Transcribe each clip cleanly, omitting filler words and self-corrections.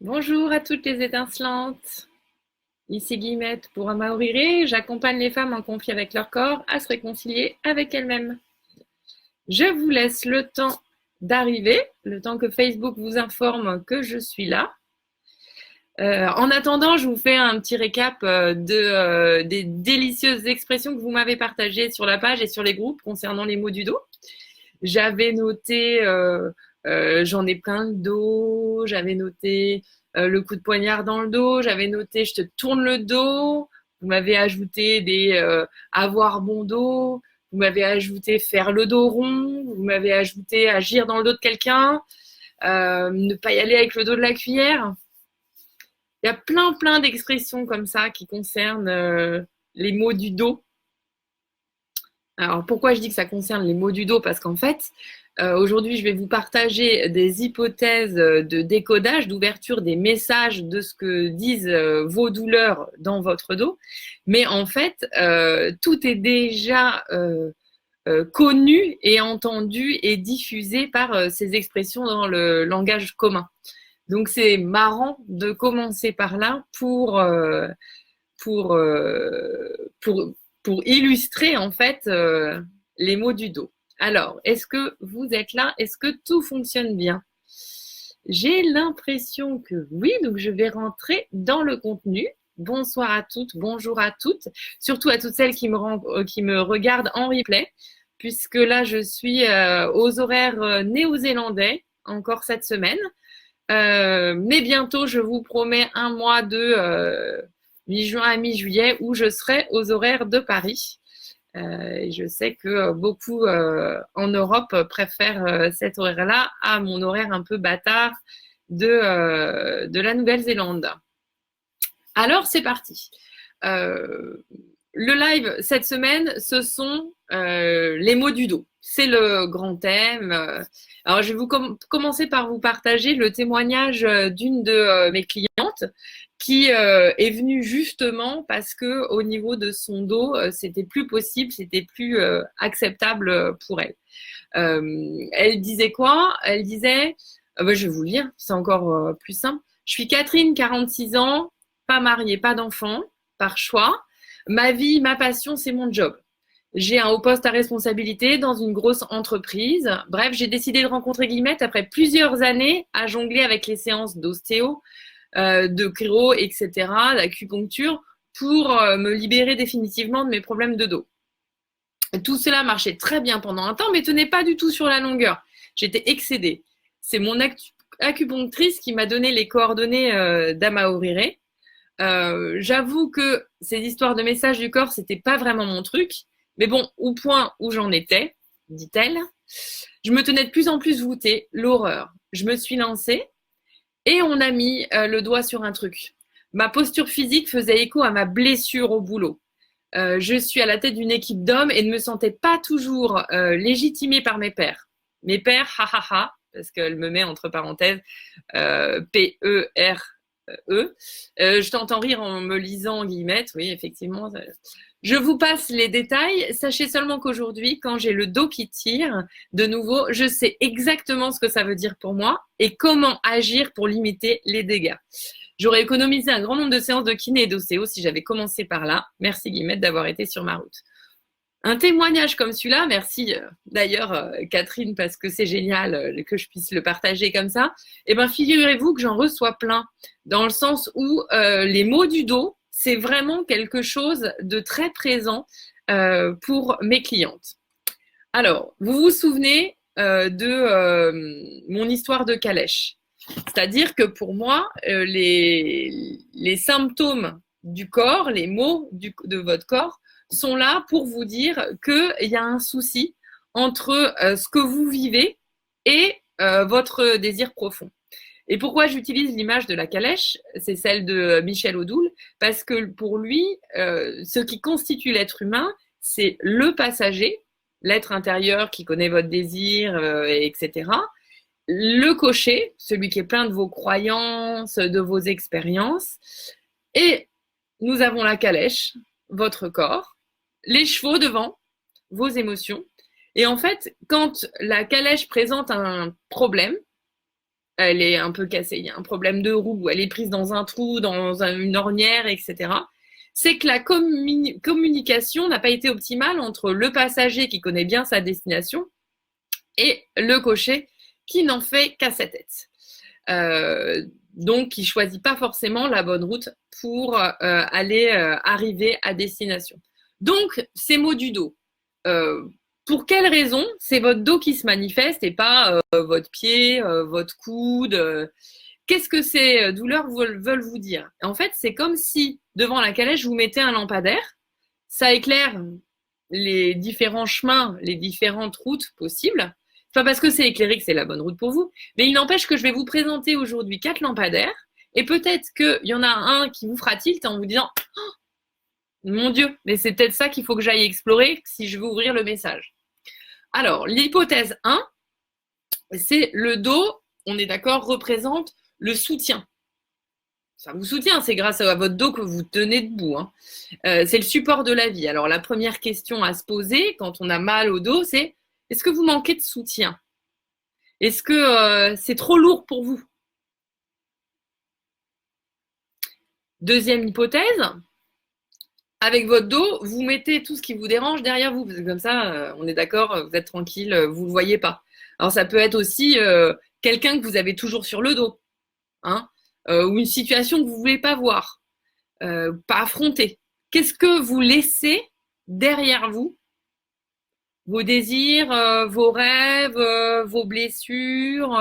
Bonjour à toutes les étincelantes. Ici Guillemette pour Amaorire. J'accompagne les femmes en conflit avec leur corps à se réconcilier avec elles-mêmes. Je vous laisse le temps d'arriver, le temps que Facebook vous informe que je suis là. En attendant, je vous fais un petit récap des délicieuses expressions que vous m'avez partagées sur la page et sur les groupes concernant les maux du dos. J'avais noté j'en ai plein le dos, j'avais noté le coup de poignard dans le dos, j'avais noté je te tourne le dos, vous m'avez ajouté des avoir bon dos, vous m'avez ajouté faire le dos rond, vous m'avez ajouté agir dans le dos de quelqu'un, ne pas y aller avec le dos de la cuillère. Il y a plein d'expressions comme ça qui concernent les maux du dos. Alors pourquoi je dis que ça concerne les maux du dos? Parce qu'en fait, aujourd'hui, je vais vous partager des hypothèses de décodage, d'ouverture des messages de ce que disent vos douleurs dans votre dos. Mais en fait, tout est déjà connu et entendu et diffusé par ces expressions dans le langage commun. Donc c'est marrant de commencer par là pour, pour, pour illustrer en fait les mots du dos. Alors, est-ce que vous êtes là? Est-ce que tout fonctionne bien? J'ai l'impression que oui, donc je vais rentrer dans le contenu. Bonsoir à toutes, bonjour à toutes, surtout à toutes celles qui me regardent en replay, puisque là je suis aux horaires néo-zélandais encore cette semaine. Mais bientôt, je vous promets un mois de mi-juin à mi-juillet où je serai aux horaires de Paris. Je sais que beaucoup en Europe préfèrent cet horaire-là à mon horaire un peu bâtard de la Nouvelle-Zélande. Alors, c'est parti. Le live cette semaine, ce sont les maux du dos. C'est le grand thème. Alors, je vais commencer par vous partager le témoignage d'une de mes clientes qui est venue justement parce que au niveau de son dos, c'était plus possible, c'était plus acceptable pour elle. Elle disait quoi? Elle disait, je vais vous le lire, c'est encore plus simple. Je suis Catherine, 46 ans, pas mariée, pas d'enfant, par choix. Ma vie, ma passion, c'est mon job. J'ai un haut poste à responsabilité dans une grosse entreprise. Bref, j'ai décidé de rencontrer Guillemette après plusieurs années à jongler avec les séances d'ostéo, de chiro, etc., d'acupuncture, pour me libérer définitivement de mes problèmes de dos. Tout cela marchait très bien pendant un temps, mais tenait pas du tout sur la longueur. J'étais excédée. C'est mon acupunctrice qui m'a donné les coordonnées d'Amaorire. J'avoue que ces histoires de messages du corps, c'était pas vraiment mon truc. Mais bon, au point où j'en étais, dit-elle, je me tenais de plus en plus voûtée, l'horreur. Je me suis lancée et on a mis le doigt sur un truc. Ma posture physique faisait écho à ma blessure au boulot. Je suis à la tête d'une équipe d'hommes et ne me sentais pas toujours légitimée par mes pairs. Mes pairs, parce qu'elle me met entre parenthèses P-E-R-E. Je t'entends rire en me lisant Guillemette, oui, effectivement. Je vous passe les détails. Sachez seulement qu'aujourd'hui, quand j'ai le dos qui tire, de nouveau, je sais exactement ce que ça veut dire pour moi et comment agir pour limiter les dégâts. J'aurais économisé un grand nombre de séances de kiné et d'ostéo si j'avais commencé par là. Merci Guillemette d'avoir été sur ma route. Un témoignage comme celui-là, merci d'ailleurs Catherine parce que c'est génial que je puisse le partager comme ça. Eh bien, figurez-vous que j'en reçois plein dans le sens où les maux du dos, c'est vraiment quelque chose de très présent pour mes clientes. Alors, vous vous souvenez de mon histoire de calèche. C'est-à-dire que pour moi, les symptômes du corps, les maux de votre corps, sont là pour vous dire qu'il y a un souci entre ce que vous vivez et votre désir profond. Et pourquoi j'utilise l'image de la calèche, c'est celle de Michel Odoul, parce que pour lui, ce qui constitue l'être humain, c'est le passager, l'être intérieur qui connaît votre désir, etc., le cocher, celui qui est plein de vos croyances, de vos expériences, et nous avons la calèche, votre corps, les chevaux devant, vos émotions. Et en fait, quand la calèche présente un problème, elle est un peu cassée, il y a un problème de roue, elle est prise dans un trou, dans une ornière, etc. C'est que la communication n'a pas été optimale entre le passager qui connaît bien sa destination et le cocher qui n'en fait qu'à sa tête. Donc, qui ne choisit pas forcément la bonne route pour arriver à destination. Donc, ces maux du dos. Pour quelle raison c'est votre dos qui se manifeste et pas votre pied, votre coude Qu'est-ce que ces douleurs veulent vous dire? En fait, c'est comme si devant la calèche, vous mettez un lampadaire. Ça éclaire les différents chemins, les différentes routes possibles. C'est pas parce que c'est éclairé que c'est la bonne route pour vous, mais il n'empêche que je vais vous présenter aujourd'hui 4 lampadaires et peut-être qu'il y en a un qui vous fera tilt en vous disant oh, mon Dieu, mais c'est peut-être ça qu'il faut que j'aille explorer si je veux ouvrir le message. Alors, l'hypothèse 1, c'est le dos, on est d'accord, représente le soutien. Ça vous soutient, c'est grâce à votre dos que vous tenez debout. Hein. C'est le support de la vie. Alors, la première question à se poser quand on a mal au dos, c'est est-ce que vous manquez de soutien? Est-ce que c'est trop lourd pour vous? Deuxième hypothèse, avec votre dos, vous mettez tout ce qui vous dérange derrière vous. Parce que comme ça, on est d'accord, vous êtes tranquille, vous ne le voyez pas. Alors, ça peut être aussi quelqu'un que vous avez toujours sur le dos. Hein, ou une situation que vous ne voulez pas voir, pas affronter. Qu'est-ce que vous laissez derrière vous? Vos désirs, vos rêves, vos blessures.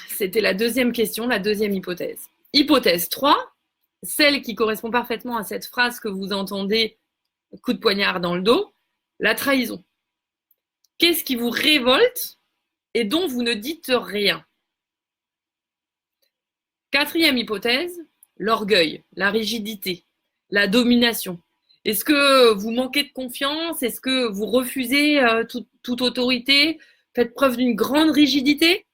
C'était la deuxième question, la deuxième hypothèse. Hypothèse 3, celle qui correspond parfaitement à cette phrase que vous entendez, coup de poignard dans le dos, la trahison. Qu'est-ce qui vous révolte et dont vous ne dites rien? Quatrième hypothèse, l'orgueil, la rigidité, la domination. Est-ce que vous manquez de confiance? Est-ce que vous refusez toute autorité? Faites preuve d'une grande rigidité?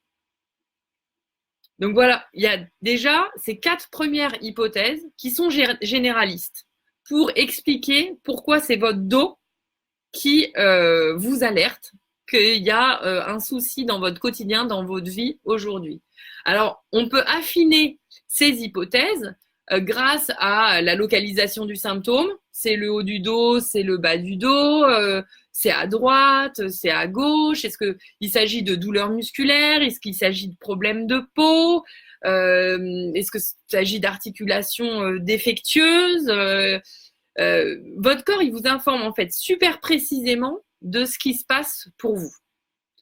Donc voilà, il y a déjà ces 4 premières hypothèses qui sont généralistes pour expliquer pourquoi c'est votre dos qui vous alerte qu'il y a un souci dans votre quotidien, dans votre vie aujourd'hui. Alors, on peut affiner ces hypothèses grâce à la localisation du symptôme. C'est le haut du dos, c'est le bas du dos, c'est à droite, c'est à gauche. Est-ce qu'il s'agit de douleurs musculaires? Est-ce qu'il s'agit de problèmes de peau? Est-ce qu'il s'agit d'articulations défectueuses? Votre corps, il vous informe en fait super précisément de ce qui se passe pour vous.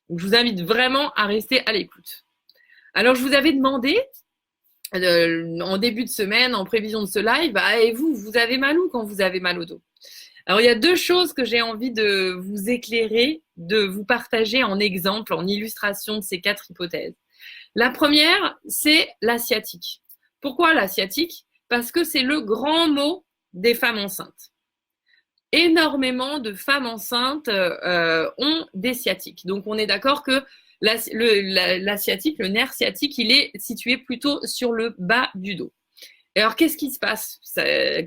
Donc, je vous invite vraiment à rester à l'écoute. Alors, je vous avais demandé en début de semaine, en prévision de ce live, et vous avez mal où quand vous avez mal au dos? Alors, il y a 2 choses que j'ai envie de vous éclairer, de vous partager en exemple, en illustration de ces 4 hypothèses. La première, c'est la sciatique. Pourquoi la sciatique? Parce que c'est le grand mot des femmes enceintes. Énormément de femmes enceintes ont des sciatiques. Donc, on est d'accord que la sciatique, le nerf sciatique, il est situé plutôt sur le bas du dos. Et alors, qu'est-ce qui se passe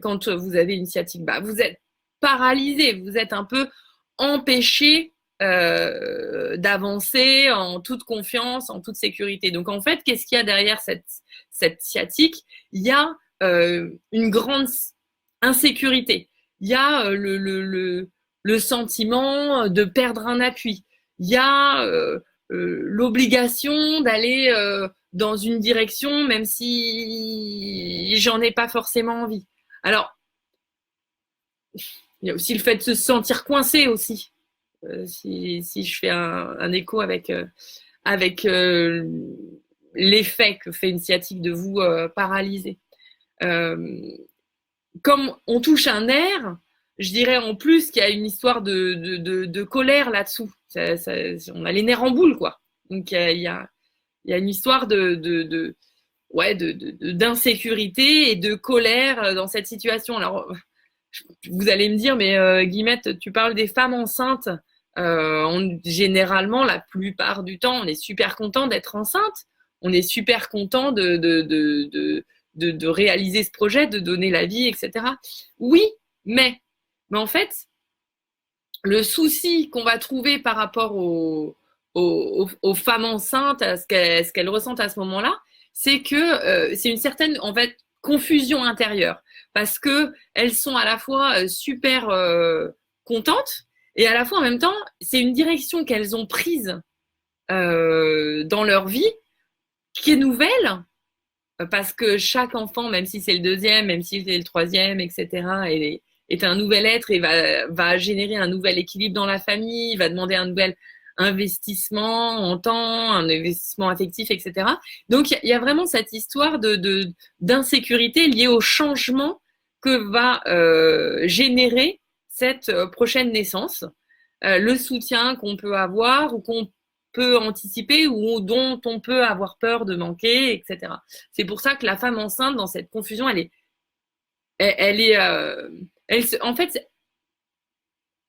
quand vous avez une sciatique? Vous êtes paralysé, vous êtes un peu empêché d'avancer en toute confiance, en toute sécurité. Donc, en fait, qu'est-ce qu'il y a derrière cette sciatique? Il y a une grande insécurité. Il y a le sentiment de perdre un appui. Il y a l'obligation d'aller dans une direction, même si j'en ai pas forcément envie. Alors, il y a aussi le fait de se sentir coincé aussi. Si je fais un écho avec l'effet que fait une sciatique de vous paralyser. Comme on touche un nerf, je dirais en plus qu'il y a une histoire de colère là-dessous. On a les nerfs en boule, quoi. Donc il y a une histoire d'insécurité et de colère dans cette situation. Alors, vous allez me dire, mais Guillemette, tu parles des femmes enceintes. Généralement, la plupart du temps, on est super content d'être enceinte. On est super content de réaliser ce projet, de donner la vie, etc. Oui, mais en fait, le souci qu'on va trouver par rapport aux femmes enceintes, à ce qu'elles ressentent à ce moment-là, c'est que c'est une certaine en fait confusion intérieure parce que elles sont à la fois super contentes et à la fois en même temps c'est une direction qu'elles ont prise dans leur vie qui est nouvelle parce que chaque enfant, même si c'est le deuxième, même si c'est le troisième, etc., est un nouvel être et va générer un nouvel équilibre dans la famille, va demander un nouvel investissement en temps, un investissement affectif, etc. Donc, il y a vraiment cette histoire d'insécurité liée au changement que va générer cette prochaine naissance, le soutien qu'on peut avoir ou qu'on peut anticiper ou dont on peut avoir peur de manquer, etc. C'est pour ça que la femme enceinte, dans cette confusion, en fait,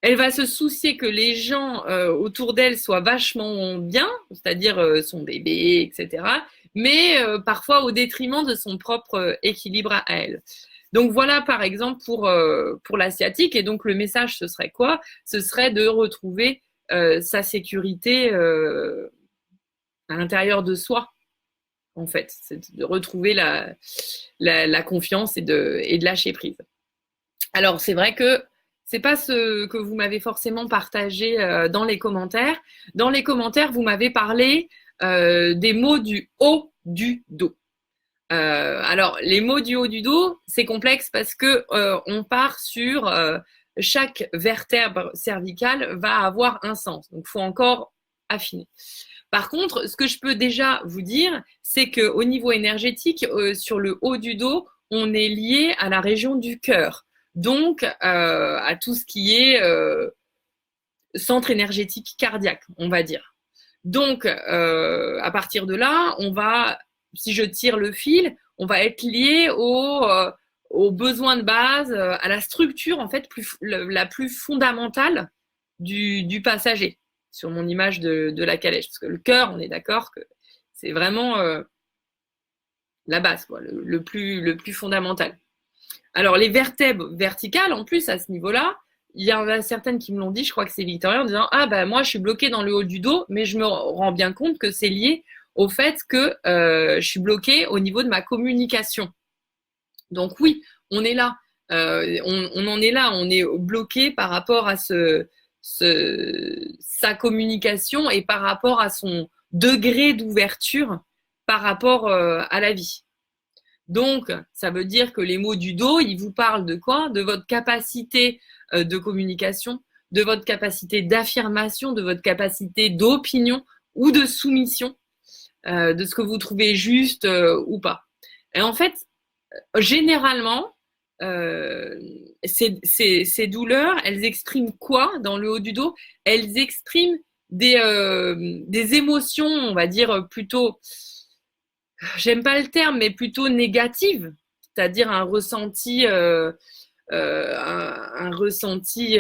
elle va se soucier que les gens autour d'elle soient vachement bien, c'est-à-dire son bébé, etc., mais parfois au détriment de son propre équilibre à elle. Donc voilà, par exemple, pour l'asiatique. Et donc le message, ce serait quoi? Ce serait de retrouver sa sécurité à l'intérieur de soi, en fait. C'est de retrouver la confiance et de lâcher prise. Alors, c'est vrai que c'est pas ce que vous m'avez forcément partagé dans les commentaires. Dans les commentaires, vous m'avez parlé des mots du haut du dos. Alors, les mots du haut du dos, c'est complexe parce que on part sur chaque vertèbre cervicale va avoir un sens. Donc, il faut encore affiner. Par contre, ce que je peux déjà vous dire, c'est qu'au niveau énergétique, sur le haut du dos, on est lié à la région du cœur. Donc, à tout ce qui est centre énergétique cardiaque, on va dire. Donc, à partir de là, si je tire le fil, on va être lié aux besoins de base, à la structure en fait la plus fondamentale du passager sur mon image de la calèche. Parce que le cœur, on est d'accord que c'est vraiment la base, quoi, le plus fondamental. Alors, les vertèbres verticales, en plus, à ce niveau-là, il y en a certaines qui me l'ont dit, je crois que c'est Victoria, en disant ah bah moi je suis bloquée dans le haut du dos, mais je me rends bien compte que c'est lié au fait que je suis bloquée au niveau de ma communication. Donc oui, on est là, on en est là, on est bloqué par rapport à sa communication et par rapport à son degré d'ouverture par rapport à la vie. Donc, ça veut dire que les mots du dos, ils vous parlent de quoi? De votre capacité de communication, de votre capacité d'affirmation, de votre capacité d'opinion ou de soumission, de ce que vous trouvez juste ou pas. Et en fait, généralement, ces douleurs, elles expriment quoi dans le haut du dos? Elles expriment des émotions, on va dire plutôt, j'aime pas le terme, mais plutôt négatives, c'est-à-dire un ressenti, un ressenti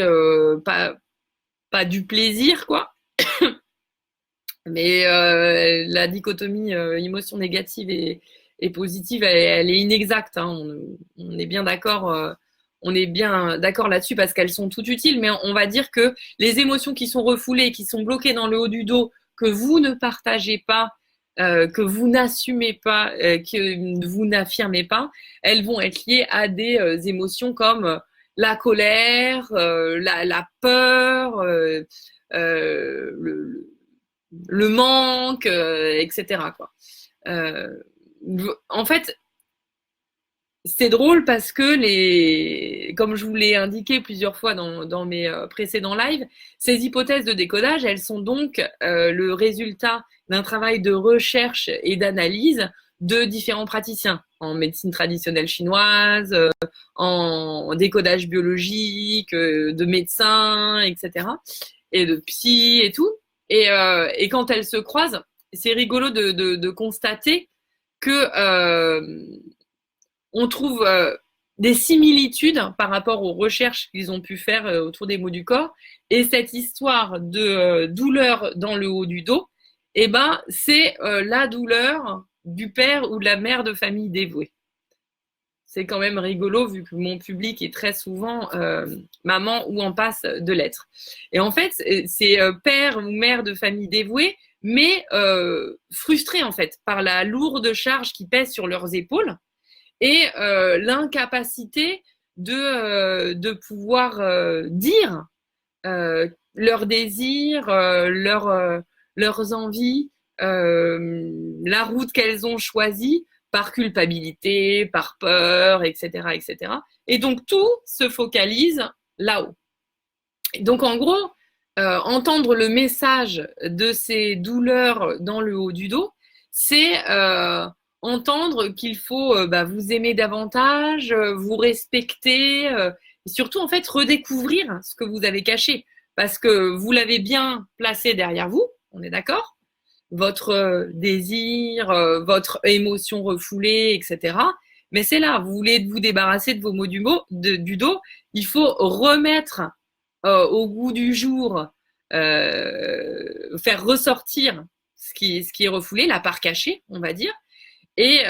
pas du plaisir, quoi. Mais la dichotomie émotion négative et positive, elle est inexacte. Hein. On est bien d'accord. On est bien d'accord là-dessus parce qu'elles sont toutes utiles, mais on va dire que les émotions qui sont refoulées, qui sont bloquées dans le haut du dos, que vous ne partagez pas, que vous n'assumez pas, que vous n'affirmez pas, elles vont être liées à des émotions comme la colère, la peur, le manque, etc. Quoi. En fait, c'est drôle parce que comme je vous l'ai indiqué plusieurs fois dans mes précédents lives, ces hypothèses de décodage, elles sont donc le résultat d'un travail de recherche et d'analyse de différents praticiens en médecine traditionnelle chinoise, en décodage biologique, de médecins, etc. et de psy et tout. Et quand elles se croisent, c'est rigolo de constater que on trouve des similitudes par rapport aux recherches qu'ils ont pu faire autour des maux du corps. Et cette histoire de douleur dans le haut du dos, eh ben, c'est la douleur du père ou de la mère de famille dévouée. C'est quand même rigolo vu que mon public est très souvent maman ou en passe de l'être. Et en fait, c'est père ou mère de famille dévouée, mais frustrés en fait par la lourde charge qui pèse sur leurs épaules et l'incapacité de pouvoir dire leurs désirs, leurs envies, la route qu'elles ont choisie par culpabilité, par peur, etc., etc. Et donc tout se focalise là-haut. Donc en gros, entendre le message de ces douleurs dans le haut du dos, c'est entendre qu'il faut vous aimer davantage, vous respecter, et surtout en fait redécouvrir ce que vous avez caché, parce que vous l'avez bien placé derrière vous, on est d'accord? Votre désir, votre émotion refoulée, etc. Mais c'est là, vous voulez vous débarrasser de vos maux du dos, il faut remettre au goût du jour, faire ressortir ce qui est refoulé, la part cachée, on va dire, et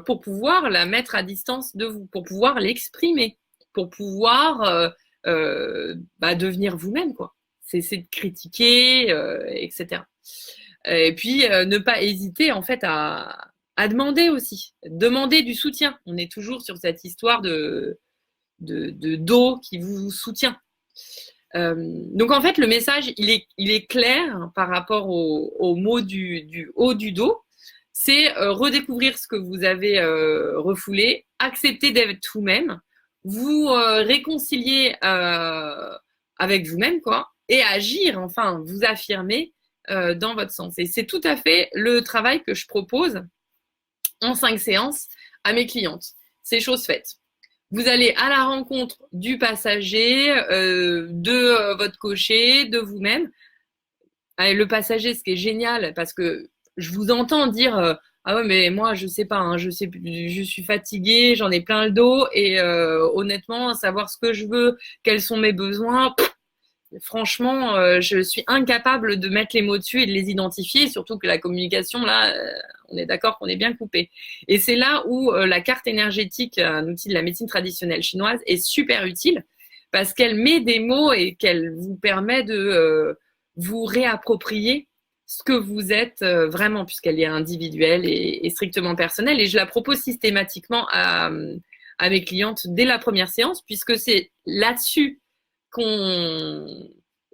pour pouvoir la mettre à distance de vous, pour pouvoir l'exprimer, pour pouvoir devenir vous-même, quoi. Cesser de critiquer, etc. Et puis ne pas hésiter en fait à demander aussi, demander du soutien. On est toujours sur cette histoire de dos qui vous soutient. Donc en fait, le message, il est clair par rapport au mot du haut du dos. C'est redécouvrir ce que vous avez refoulé, accepter d'être vous-même, vous réconcilier avec vous-même, quoi, et agir, enfin, vous affirmer dans votre sens. Et c'est tout à fait le travail que je propose en 5 séances à mes clientes. C'est chose faite. Vous allez à la rencontre du passager, de votre cocher, de vous-même. Le passager, ce qui est génial, parce que je vous entends dire ah ouais, mais moi je sais pas, hein, je suis fatiguée, j'en ai plein le dos et honnêtement, savoir ce que je veux, quels sont mes besoins, franchement, je suis incapable de mettre les mots dessus et de les identifier, surtout que la communication là, on est d'accord qu'on est bien coupé. Et c'est là où la carte énergétique, un outil de la médecine traditionnelle chinoise, est super utile parce qu'elle met des mots et qu'elle vous permet de vous réapproprier ce que vous êtes vraiment, puisqu'elle est individuelle et strictement personnelle. Et je la propose systématiquement à mes clientes dès la première séance, puisque c'est là-dessus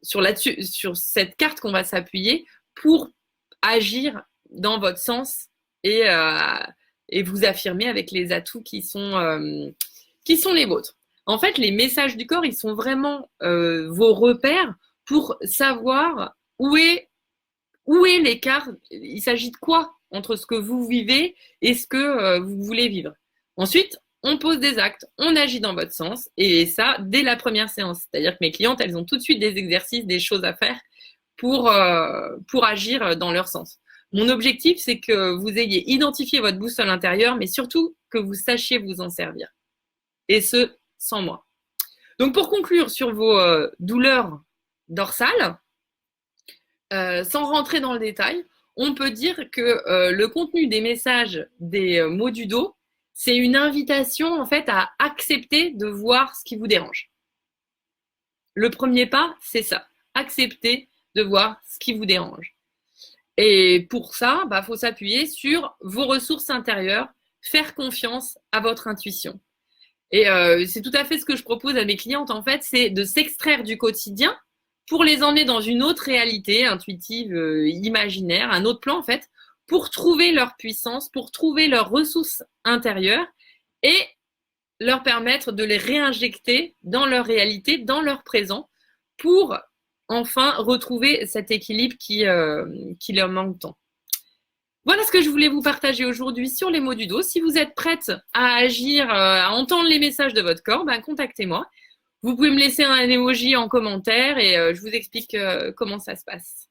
sur cette carte qu'on va s'appuyer pour agir dans votre sens et vous affirmer avec les atouts qui sont les vôtres. En fait, les messages du corps, ils sont vraiment vos repères pour savoir où est l'écart. Il s'agit de quoi entre ce que vous vivez et ce que vous voulez vivre. Ensuite, on pose des actes, on agit dans votre sens, et ça, dès la première séance. C'est-à-dire que mes clientes, elles ont tout de suite des exercices, des choses à faire pour agir dans leur sens. Mon objectif, c'est que vous ayez identifié votre boussole intérieure, mais surtout que vous sachiez vous en servir. Et ce, sans moi. Donc, pour conclure sur vos douleurs dorsales, sans rentrer dans le détail, on peut dire que le contenu des messages des mots du dos, c'est une invitation en fait à accepter de voir ce qui vous dérange. Le premier pas, c'est ça, accepter de voir ce qui vous dérange. Et pour ça, faut s'appuyer sur vos ressources intérieures, faire confiance à votre intuition. Et c'est tout à fait ce que je propose à mes clientes en fait, c'est de s'extraire du quotidien pour les emmener dans une autre réalité intuitive, imaginaire, un autre plan en fait, pour trouver leur puissance, pour trouver leurs ressources intérieures et leur permettre de les réinjecter dans leur réalité, dans leur présent, pour enfin retrouver cet équilibre qui leur manque tant. Voilà ce que je voulais vous partager aujourd'hui sur les mots du dos. Si vous êtes prête à agir, à entendre les messages de votre corps, contactez-moi. Vous pouvez me laisser un emoji en commentaire et je vous explique comment ça se passe.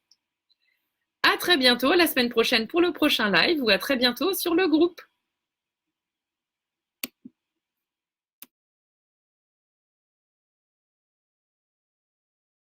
À très bientôt, la semaine prochaine pour le prochain live ou à très bientôt sur le groupe.